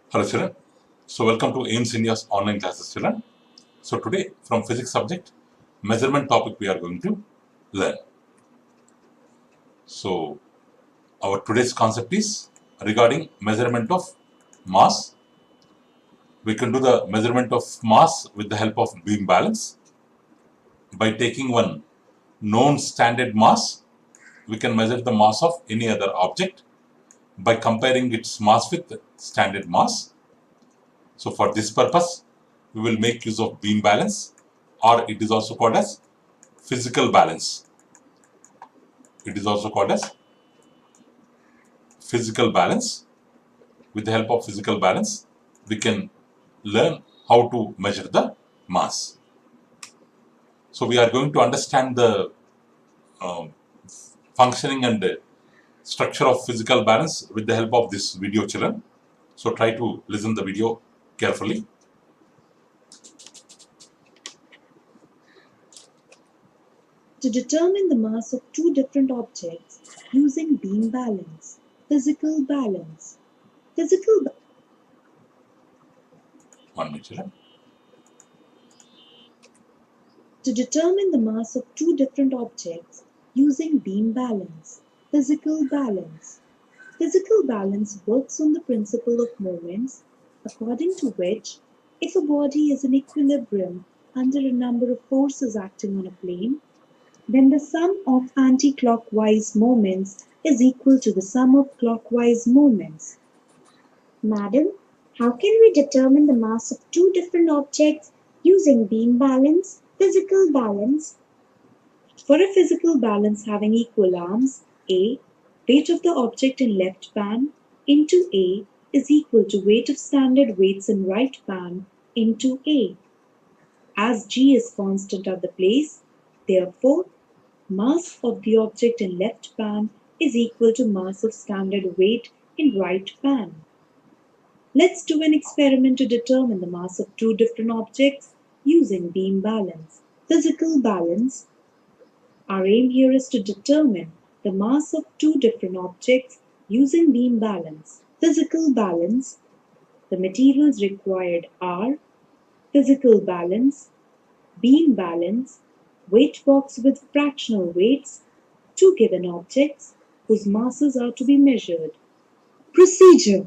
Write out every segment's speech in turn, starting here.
Hello children. So welcome to AIMS India's online classes children. So today from physics subject, measurement topic we are going to learn. So our today's concept is regarding measurement of mass. We can do the measurement of mass with the help of beam balance. By taking one known standard mass, we can measure the mass of any other object by comparing its mass with standard mass. So for this purpose, we will make use of beam balance, or it is also called as physical balance. It is also called as physical balance. With the help of physical balance, we can learn how to measure the mass. So we are going to understand the functioning and structure of physical balance with the help of this video children. So try to listen the video carefully. To determine the mass of two different objects using beam balance, physical balance. One minute children. To determine the mass of two different objects using beam balance, physical balance. Physical balance works on the principle of moments, according to which, if a body is in equilibrium under a number of forces acting on a plane, then the sum of anti-clockwise moments is equal to the sum of clockwise moments. Madam, how can we determine the mass of two different objects using beam balance, physical balance? For a physical balance having equal arms, A, weight of the object in left pan into A is equal to weight of standard weights in right pan into A. As G is constant at the place, therefore, mass of the object in left pan is equal to mass of standard weight in right pan. Let's do an experiment to determine the mass of two different objects using beam balance. Physical balance. Our aim here is to determine the mass of two different objects using beam balance. Physical balance. The materials required are physical balance, beam balance, weight box with fractional weights, two given objects whose masses are to be measured. Procedure.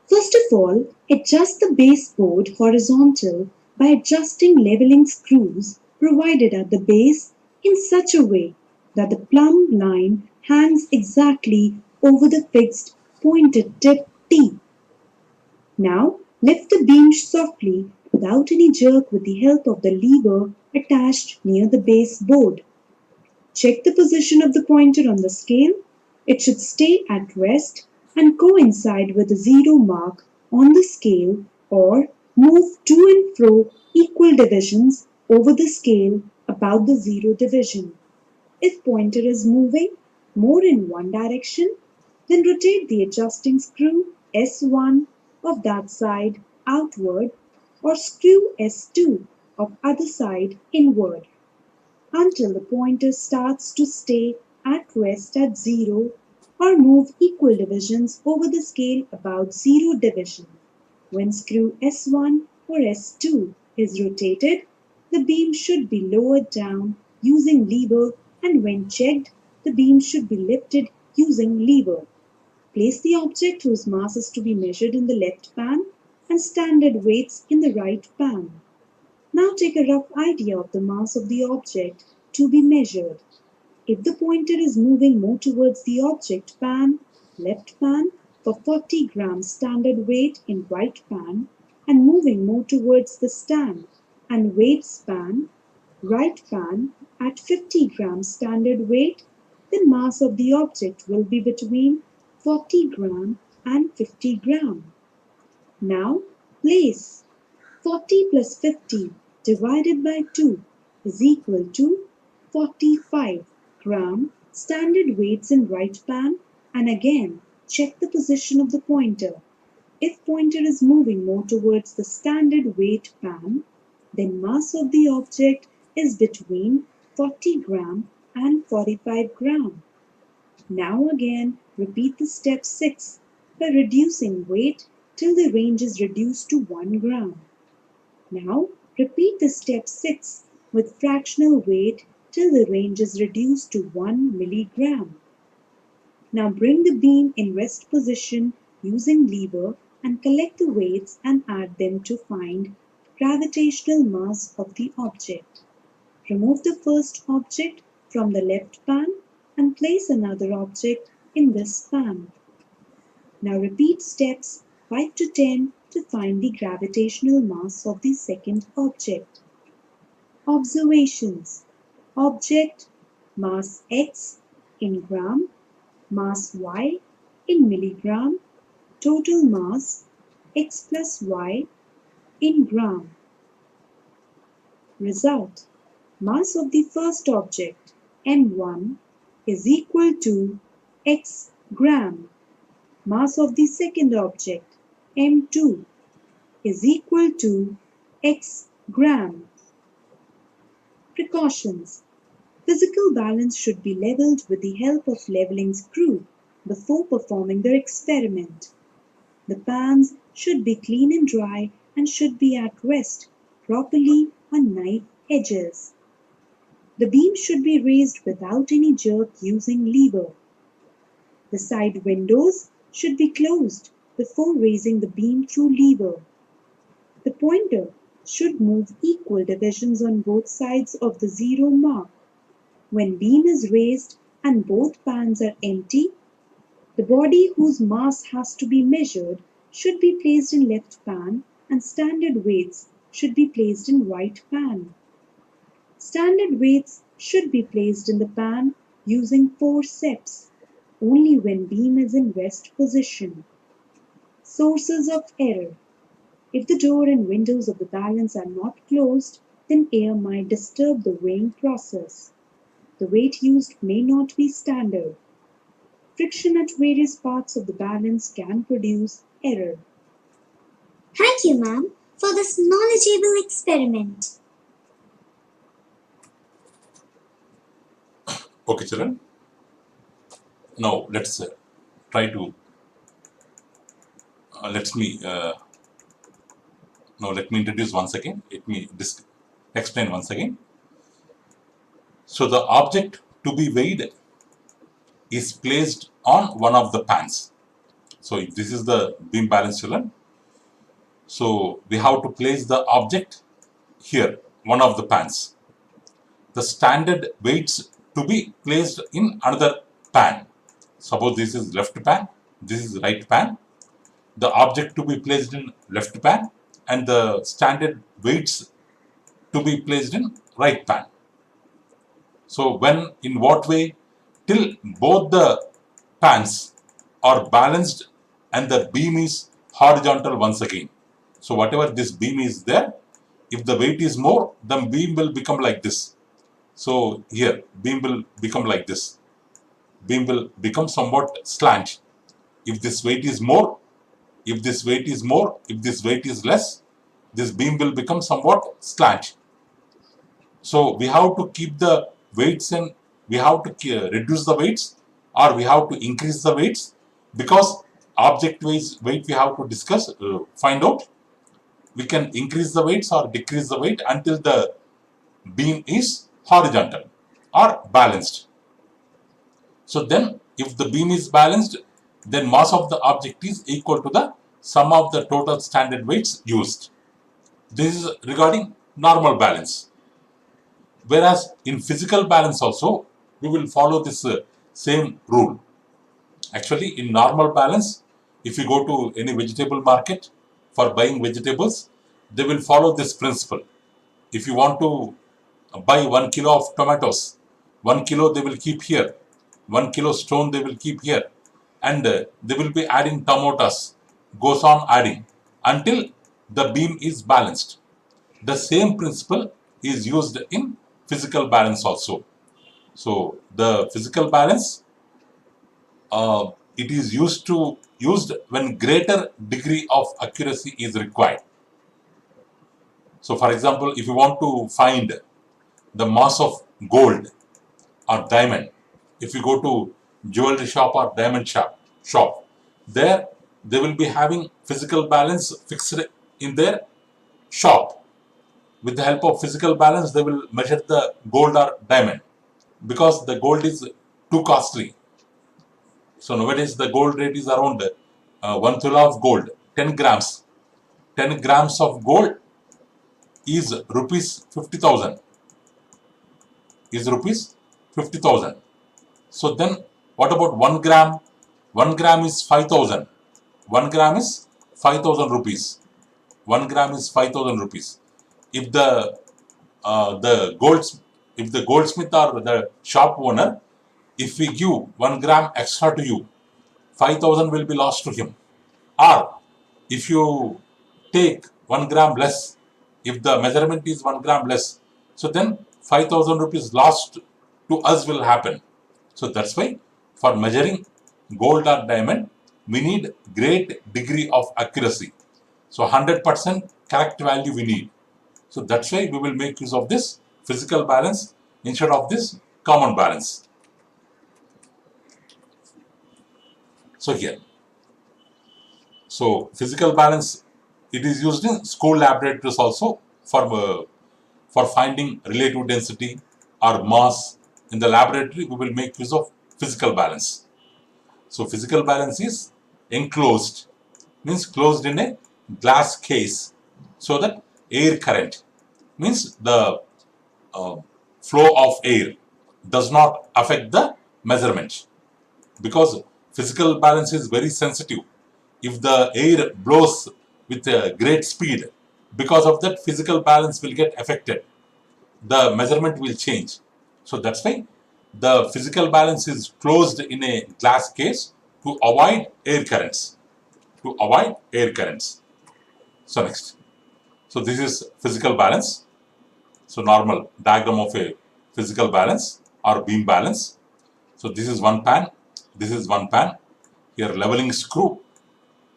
First of all, adjust the baseboard horizontal by adjusting leveling screws provided at the base in such a way that the plumb line hangs exactly over the fixed pointed tip T. Now, lift the beam softly without any jerk with the help of the lever attached near the baseboard. Check the position of the pointer on the scale. It should stay at rest and coincide with the zero mark on the scale, or move to and fro equal divisions over the scale about the zero division. If pointer is moving more in one direction, then rotate the adjusting screw S1 of that side outward, or screw S2 of other side inward, until the pointer starts to stay at rest at zero, or move equal divisions over the scale about zero division. When screw S1 or S2 is rotated, the beam should be lowered down using lever, and when checked, the beam should be lifted using lever. Place the object whose mass is to be measured in the left pan and standard weights in the right pan. Now take a rough idea of the mass of the object to be measured. If the pointer is moving more towards the object pan, left pan, for 40 grams standard weight in right pan, and moving more towards the stand and weights pan, right pan, at 50 grams standard weight, then mass of the object will be between 40 gram and 50 gram. Now place 40 plus 50 divided by 2 is equal to 45 gram standard weights in right pan, and again check the position of the pointer. If pointer is moving more towards the standard weight pan, then mass of the object is between 40 gram and 45 gram. Now again repeat the step 6 by reducing weight till the range is reduced to 1 gram. Now repeat the step 6 with fractional weight till the range is reduced to 1 milligram. Now bring the beam in rest position using lever and collect the weights and add them to find gravitational mass of the object. Remove the first object from the left pan and place another object in this pan. Now repeat steps 5 to 10 to find the gravitational mass of the second object. Observations. Object mass x in gram, mass y in milligram, total mass x plus y in gram. Result. Mass of the first object m1 is equal to x gram. Mass of the second object m2 is equal to x gram. Precautions. Physical balance should be leveled with the help of leveling screw before performing the experiment. The pans should be clean and dry and should be at rest properly on knife edges. The beam should be raised without any jerk using lever. The side windows should be closed before raising the beam through lever. The pointer should move equal divisions on both sides of the zero mark. When beam is raised and both pans are empty, the body whose mass has to be measured should be placed in left pan and standard weights should be placed in right pan. Standard weights should be placed in the pan using forceps only when beam is in rest position. Sources of error. If the door and windows of the balance are not closed, then air might disturb the weighing process. The weight used may not be standard. Friction at various parts of the balance can produce error. Thank you, ma'am, for this knowledgeable experiment. Okay, children. Now let's try to let me now let me introduce once again. Let me explain once again. So the object to be weighed is placed on one of the pans. So if this is the beam balance, children, so we have to place the object here, one of the pans. The standard weights to be placed in another pan. Suppose this is left pan, this is right pan. The object to be placed in left pan and the standard weights to be placed in right pan. So when, in what way? Till both the pans are balanced and the beam is horizontal once again. So whatever this beam is there, if the weight is more, the beam will become like this. So here, beam will become like this. Beam will become somewhat slant. If this weight is more, if this weight is more, if this weight is less, this beam will become somewhat slant. So we have to keep the weights and we have to reduce the weights or we have to increase the weights because object weight we have to discuss, find out. We can increase the weights or decrease the weight until the beam is horizontal or balanced. So then if the beam is balanced, then mass of the object is equal to the sum of the total standard weights used. This is regarding normal balance. Whereas in physical balance also, we will follow this same rule. Actually, in normal balance, if you go to any vegetable market for buying vegetables, they will follow this principle. If you want to buy 1 kilo of tomatoes, 1 kilo they will keep here, 1 kilo stone they will keep here, and they will be adding tomatoes, goes on adding until the beam is balanced. The same principle is used in physical balance also. So the physical balance, it is used when greater degree of accuracy is required. So for example, if you want to find the mass of gold or diamond, if you go to jewelry shop or diamond shop, there they will be having physical balance fixed in their shop. With the help of physical balance, they will measure the gold or diamond because the gold is too costly. So nowadays the gold rate is around 1 tola of gold, 10 grams. 10 grams of gold is rupees 50,000. Is rupees 50,000. So then what about 1 gram? 1 gram is 5,000. 1 gram is 5,000 rupees. 1 gram is 5,000 rupees. If the golds if the goldsmith or the shop owner, if we give 1 gram extra to you, 5,000 will be lost to him. Or if you take 1 gram less, if the measurement is 1 gram less, so then 5,000 rupees lost to us will happen. So that's why for measuring gold or diamond, we need great degree of accuracy. So 100% correct value we need. So that's why we will make use of this physical balance instead of this common balance. So here, so physical balance, it is used in school laboratories also for finding relative density or mass. In the laboratory, we will make use of physical balance. So physical balance is enclosed, means closed in a glass case, so that air current, means the uh, flow of air does not affect the measurement, because physical balance is very sensitive. If the air blows with a great speed, because of that physical balance will get affected, the measurement will change. So that's why the physical balance is closed in a glass case to avoid air currents. To avoid air currents. So next. So this is physical balance. So normal diagram of a physical balance or beam balance. So this is one pan. This is one pan. Here leveling screw.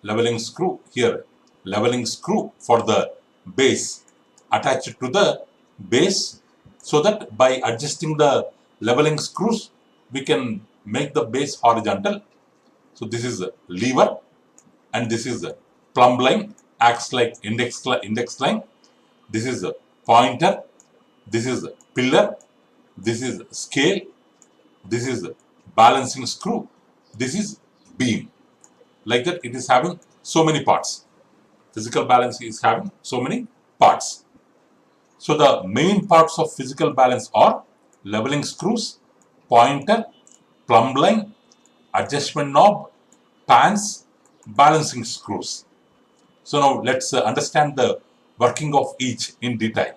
Leveling screw. Here leveling screw for the base attached to the base, so that by adjusting the leveling screws we can make the base horizontal. So this is a lever and this is a plumb line, acts like index line. This is a pointer, this is a pillar, this is a scale, this is a balancing screw, this is beam. Like that it is having so many parts. Physical balance is having so many parts. So the main parts of physical balance are leveling screws, pointer, plumb line, adjustment knob, pans, balancing screws. So now let's understand the working of each in detail.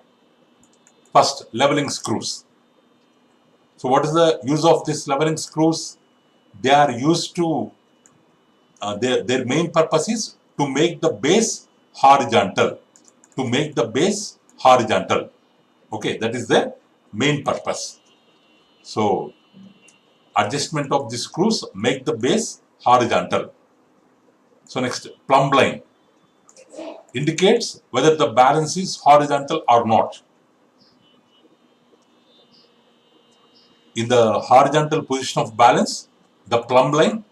First, leveling screws. So what is the use of these leveling screws? They are used to, their main purpose is to make the base horizontal. To make the base horizontal. Okay, that is their main purpose. So adjustment of the screws make the base horizontal. So next, plumb line indicates whether the balance is horizontal or not. In the horizontal position of balance, the plumb line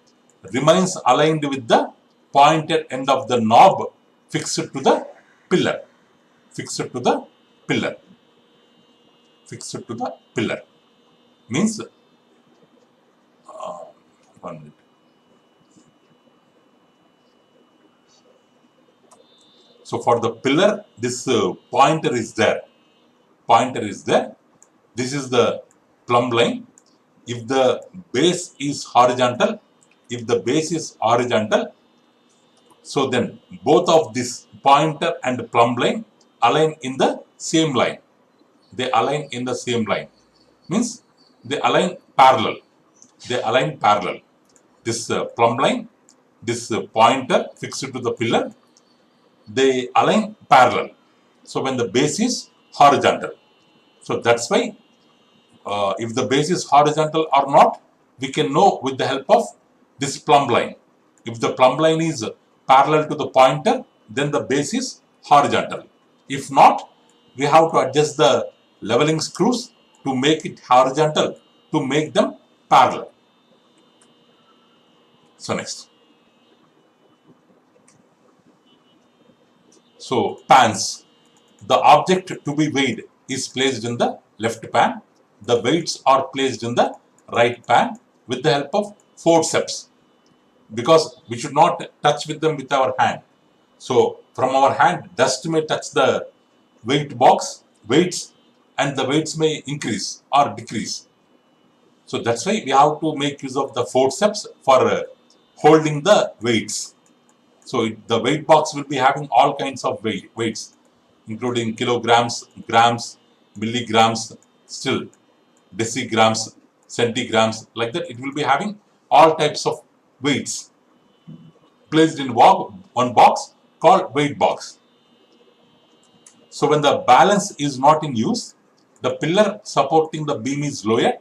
remains aligned with the pointed end of the knob fixed to the pillar. Fixed to the pillar. Fixed to the pillar. Means, 1 minute. So for the pillar, this pointer is there. Pointer is there. This is the plumb line. If the base is horizontal, so then both of this pointer and plumb line align in the same line. They align in the same line. Means they align parallel. They align parallel. This plumb line, this pointer fixed to the pillar, they align parallel. So when the base is horizontal. So that's why if the base is horizontal or not, we can know with the help of this plumb line. If the plumb line is parallel to the pointer, then the base is horizontal. If not, we have to adjust the leveling screws to make it horizontal, to make them parallel. So next. So pans, the object to be weighed is placed in the left pan. The weights are placed in the right pan with the help of forceps, because we should not touch with them with our hand. So from our hand, dust may touch the weights, and the weights may increase or decrease. So that's why we have to make use of the forceps for holding the weights. So the weight box will be having all kinds of weights, including kilograms, grams, milligrams, still decigrams, centigrams, like that. It will be having all types of weights placed in one box called weight box. So when the balance is not in use, the pillar supporting the beam is lowered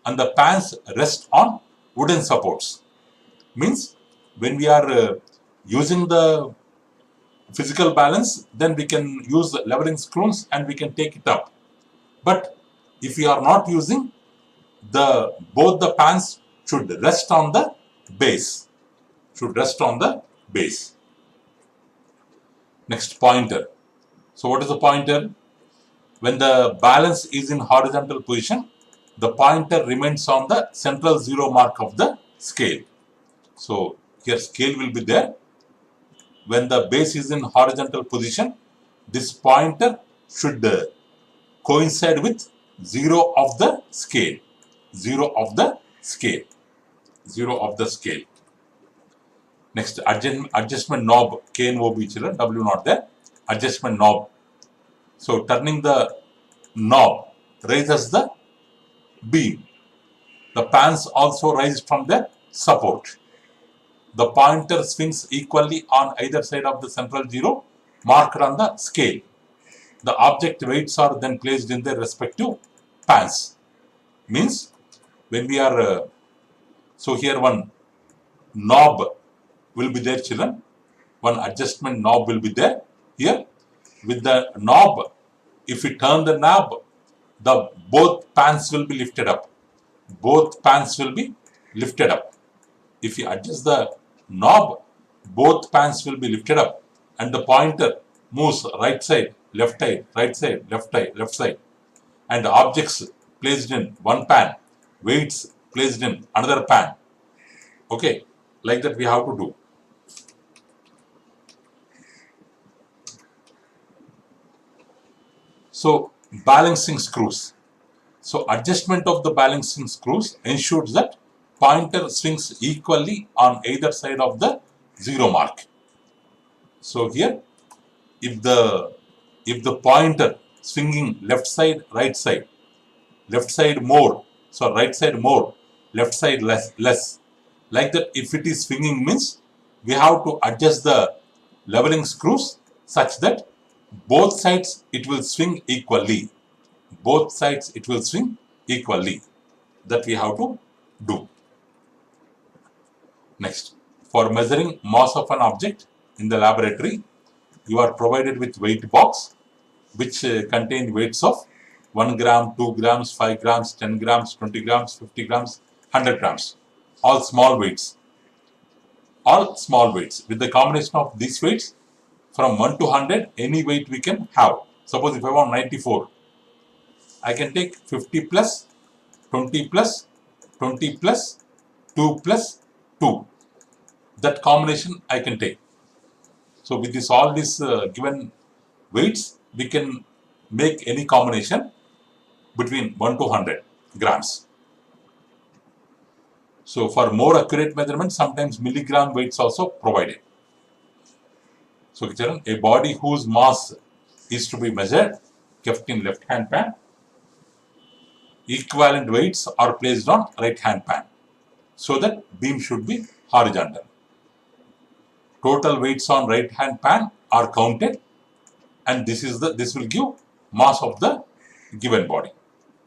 and the pans rest on wooden supports. Means when we are using the physical balance, then we can use leveling screws and we can take it up. But if we are not using, both the pans should rest on the base. Next, pointer. So what is the pointer? When the balance is in horizontal position, the pointer remains on the central zero mark of the scale. So here scale will be there. When the base is in horizontal position, this pointer should coincide with zero of the scale. Zero of the scale. Zero of the scale. Next, adjustment knob, K and O B children, W not there. Adjustment knob. So turning the knob raises the beam. The pans also rise from their support. The pointer swings equally on either side of the central zero marked on the scale. The object weights are then placed in their respective pans. Means when we are, so here one knob will be there, children. One adjustment knob will be there here. With the knob, if we turn the knob, the both pans will be lifted up. Both pans will be lifted up. If you adjust the knob, both pans will be lifted up and the pointer moves right side, left side, right side, left side, left side. And objects placed in one pan, weights placed in another pan. Okay, like that we have to do. So balancing screws. So adjustment of the balancing screws ensures that pointer swings equally on either side of the zero mark. So here, if the pointer swinging left side, left side more, so right side more, left side less. Like that, if it is swinging means we have to adjust the leveling screws such that both sides it will swing equally. Both sides it will swing equally. That we have to do. Next, for measuring mass of an object in the laboratory, you are provided with weight box which contain weights of 1 gram, 2 grams, 5 grams, 10 grams, 20 grams, 50 grams, 100 grams. All small weights. All small weights. With the combination of these weights, from 1 to 100, any weight we can have. Suppose if I want 94, I can take 50 plus, 20 plus, 20 plus, 2 plus, 2. That combination I can take. So with this all these given weights, we can make any combination between 1 to 100 grams. So for more accurate measurement, sometimes milligram weights also provided. So a body whose mass is to be measured, kept in left hand pan, equivalent weights are placed on right hand pan, so that beam should be horizontal. Total weights on right hand pan are counted, and this will give mass of the given body.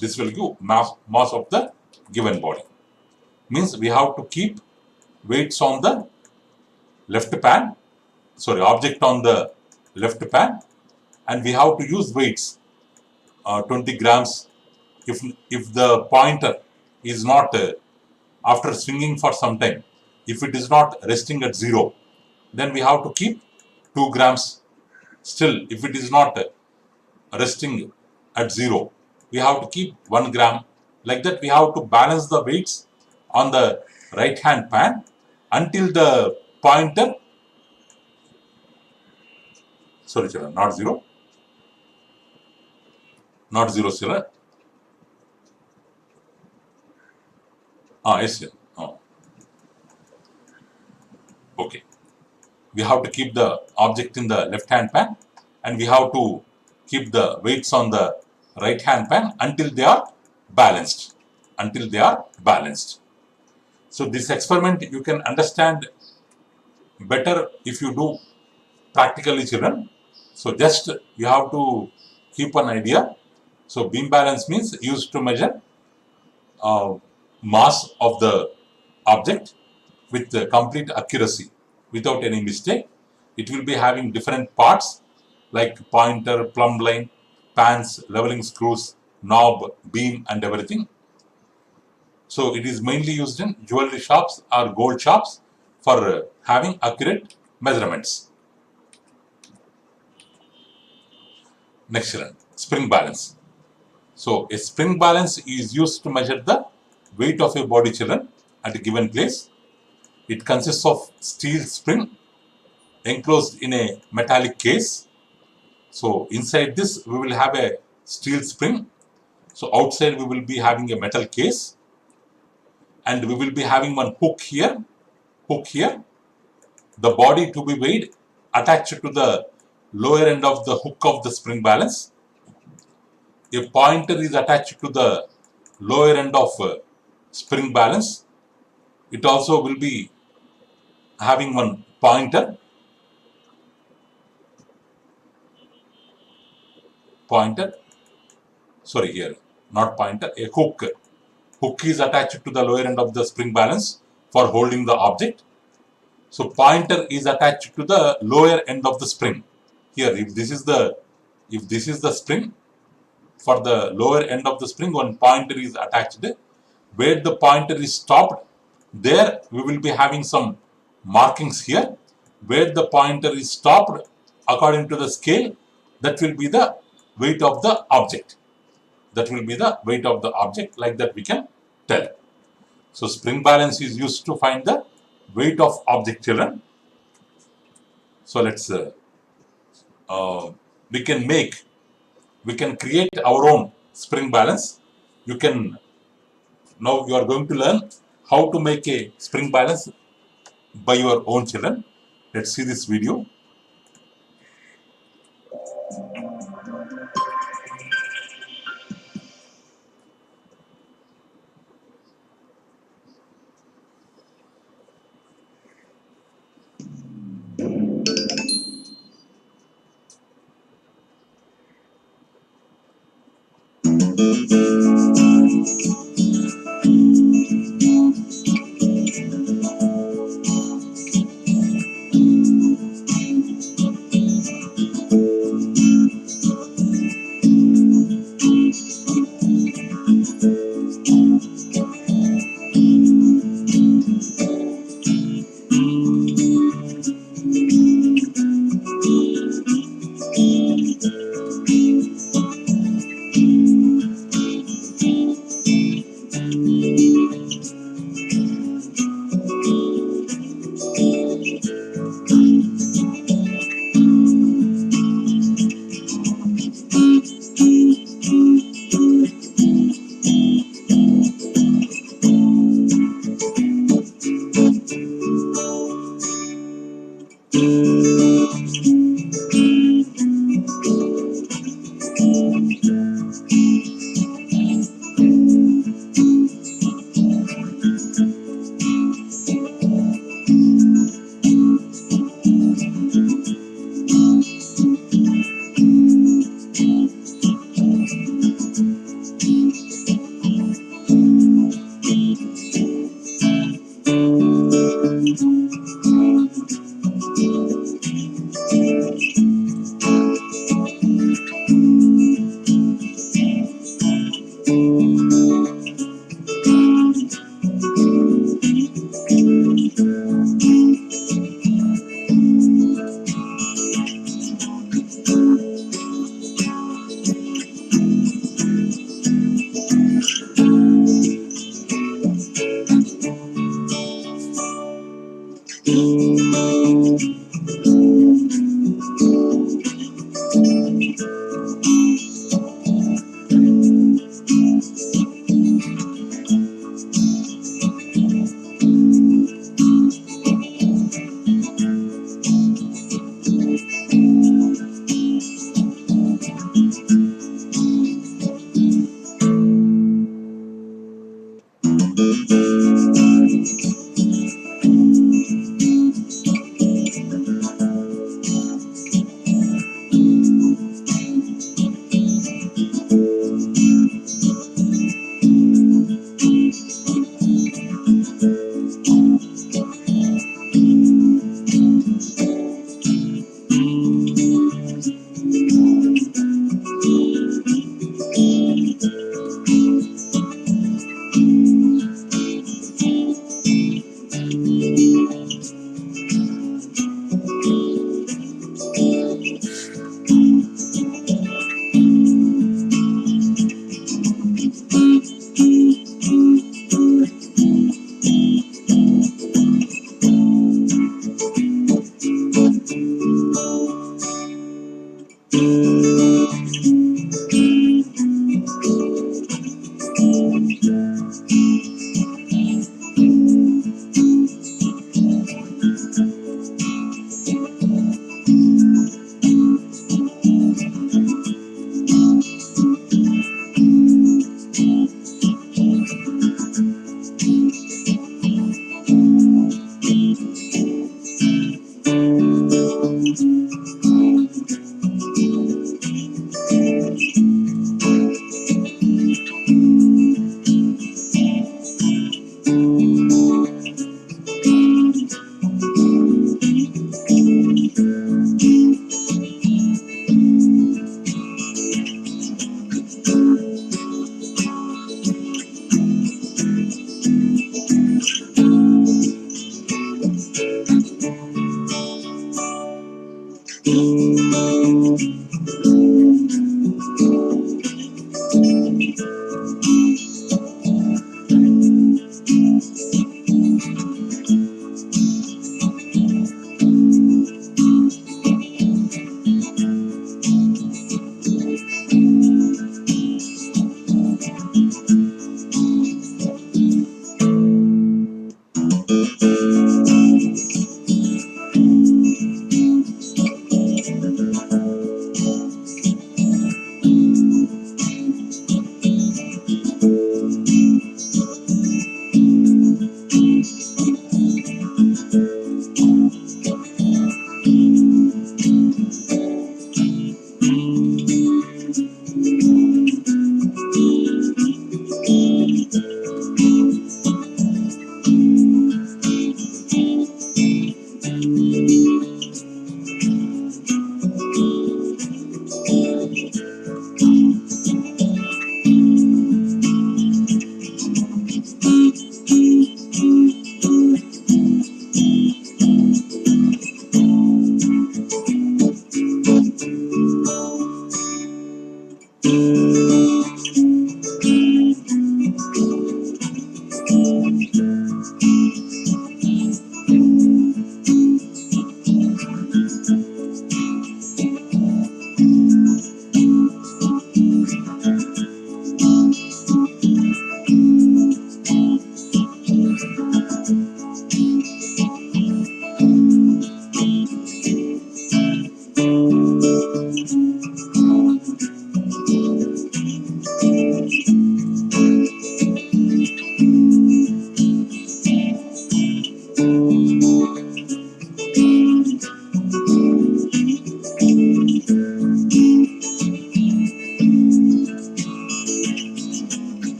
This will give mass of the given body. Means we have to keep weights on the left pan, object on the left pan, and we have to use weights 20 grams. If the pointer is not after swinging for some time, if it is not resting at zero, then we have to keep 2 grams. Still, if it is not resting at 0, we have to keep 1 gram. Like that, we have to balance the weights on the right hand pan until the pointer, sorry children, not 0, children. Yes, children. Okay. We have to keep the object in the left hand pan and we have to keep the weights on the right hand pan until they are balanced. So this experiment you can understand better if you do practically, children. So just you have to keep an idea. So beam balance means used to measure mass of the object with complete accuracy without any mistake. It will be having different parts like pointer, plumb line, pans, leveling screws, knob, beam and everything. So it is mainly used in jewelry shops or gold shops for having accurate measurements. Next children, spring balance. So a spring balance is used to measure the weight of a body, children, at a given place. It consists of steel spring enclosed in a metallic case. So inside this we will have a steel spring. So outside we will be having a metal case and we will be having one hook here. The body to be weighed attached to the lower end of the hook of the spring balance. A pointer is attached to the lower end of spring balance. It also will be having one pointer. Sorry, here, not pointer, a hook. Hook is attached to the lower end of the spring balance for holding the object. So pointer is attached to the lower end of the spring. Here, if this is the spring, for the lower end of the spring, one pointer is attached. Where the pointer is stopped, there we will be having some markings here. Where the pointer is stopped, according to the scale, that will be the weight of the object. Like that we can tell. So spring balance is used to find the weight of object, children. So let's we can create our own spring balance. Now you are going to learn how to make a spring balance by your own, children. Let's see this video.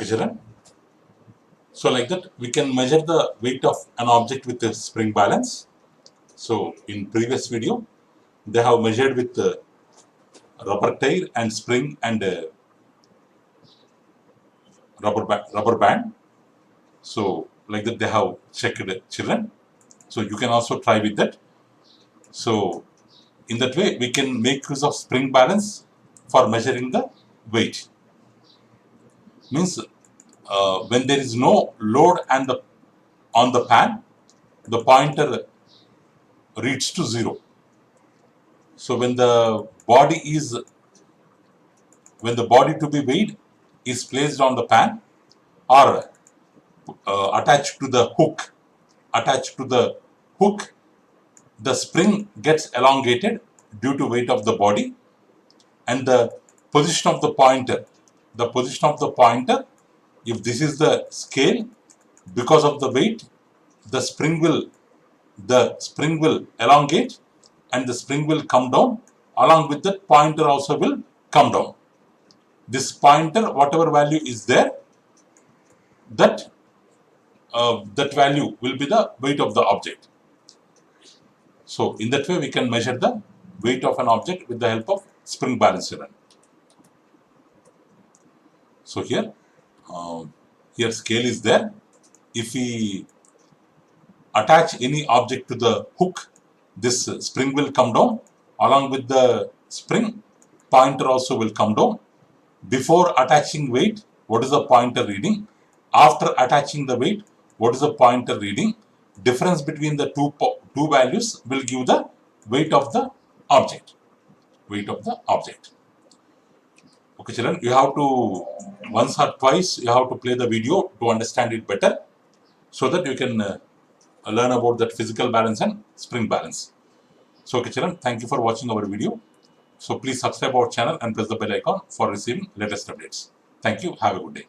children. So like that, we can measure the weight of an object with a spring balance. So in previous video, they have measured with the rubber tire and spring and rubber band. So like that, they have checked children. So you can also try with that. So in that way, we can make use of spring balance for measuring the weight. Means when there is no load and on the pan, the pointer reads to 0. So when the body to be weighed is placed on the pan or attached to the hook, the spring gets elongated due to weight of the body, and the position of the pointer, if this is the scale, because of the weight, the spring will elongate and the spring will come down. Along with that, pointer also will come down. This pointer, whatever value is there, that value will be the weight of the object. So in that way, we can measure the weight of an object with the help of spring balance children. So here scale is there. If we attach any object to the hook, this spring will come down. Along with the spring, pointer also will come down. Before attaching weight, what is the pointer reading? After attaching the weight, what is the pointer reading? Difference between the two values will give the weight of the object. Okay, children, you have to once or twice you have to play the video to understand it better, so that you can learn about that physical balance and spring balance. So, okay, children, thank you for watching our video. So please subscribe our channel and press the bell icon for receiving latest updates. Thank you. Have a good day.